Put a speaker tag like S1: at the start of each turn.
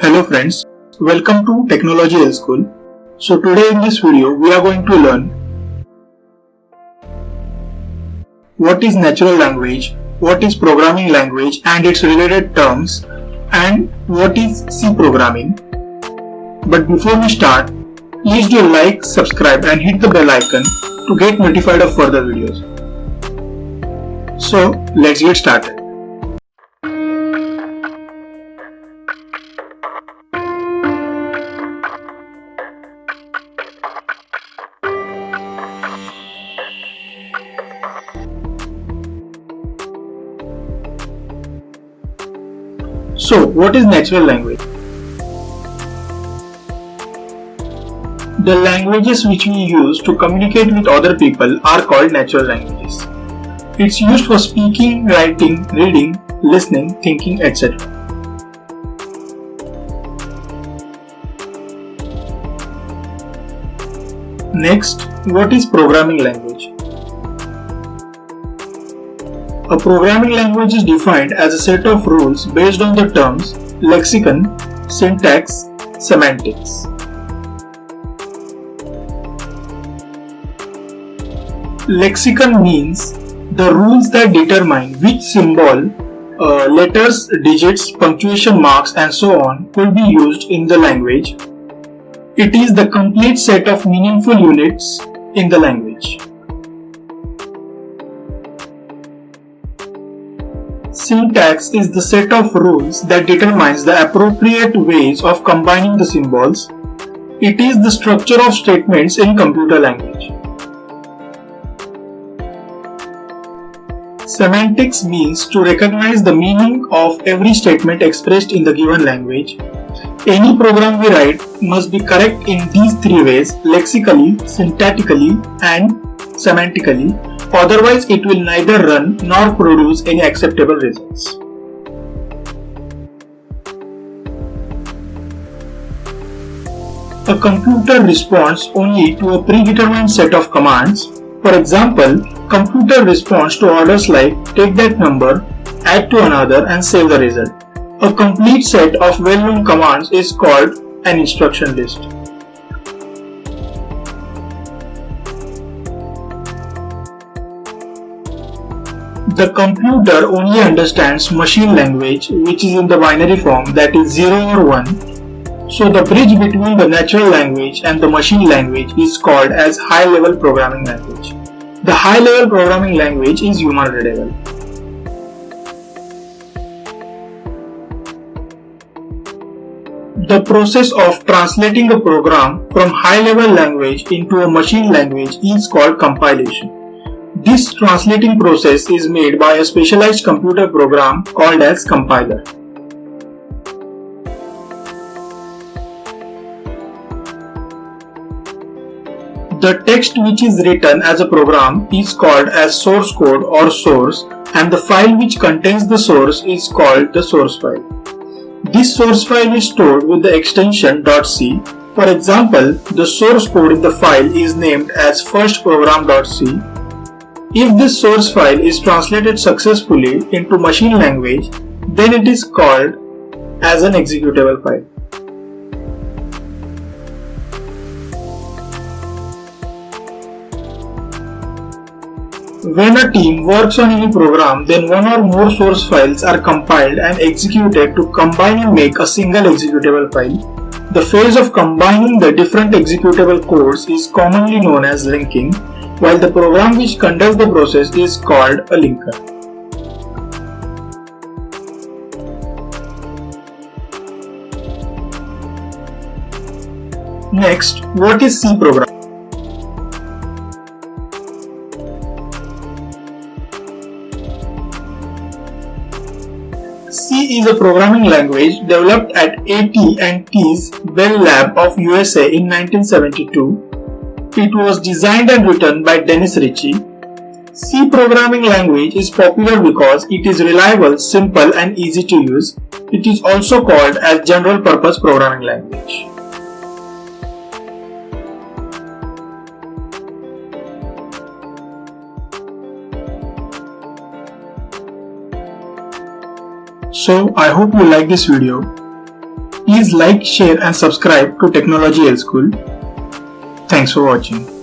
S1: Hello friends, welcome to TechnologyLSchool. So today in this video we are going to learn what is natural language, what is programming language and its related terms, and what is C programming. But before we start, please do like, subscribe and hit the bell icon to get notified of further videos. So let's get started. So what is natural language? The languages which we use to communicate with other people are called natural languages. It's used for speaking, writing, reading, listening, thinking, etc. Next, what is programming language? A programming language is defined as a set of rules based on the terms lexicon, syntax, semantics. Lexicon means the rules that determine which symbol, letters, digits, punctuation marks and so on will be used in the language. It is the complete set of meaningful units in the language. Syntax is the set of rules that determines the appropriate ways of combining the symbols. It is the structure of statements in computer language. Semantics means to recognize the meaning of every statement expressed in the given language. Any program we write must be correct in these three ways: lexically, syntactically, and semantically. Otherwise, it will neither run nor produce any acceptable results. A computer responds only to a predetermined set of commands. For example, computer responds to orders like take that number, add to another and save the result. A complete set of well-known commands is called an instruction list. The computer only understands machine language, which is in the binary form, that is 0 or 1. So the bridge between the natural language and the machine language is called as high-level programming language. The high-level programming language is human readable. The process of translating a program from high-level language into a machine language is called compilation. This translating process is made by a specialized computer program called as compiler. The text which is written as a program is called as source code or source, and the file which contains the source is called the source file. This source file is stored with the extension .c. For example, the source code in the file is named as firstprogram.c. If this source file is translated successfully into machine language, then it is called as an executable file. When a team works on any program, then one or more source files are compiled and executed to combine and make a single executable file. The phase of combining the different executable codes is commonly known as linking, while the program which conducts the process is called a linker. Next, what is C programming? C is a programming language developed at AT&T's Bell Lab of USA in 1972. It was designed and written by Dennis Ritchie. C programming language is popular because it is reliable, simple and easy to use. It is also called as general purpose programming language. So I hope you like this video. Please like, share and subscribe to TechnologyLSchool. Thanks for watching.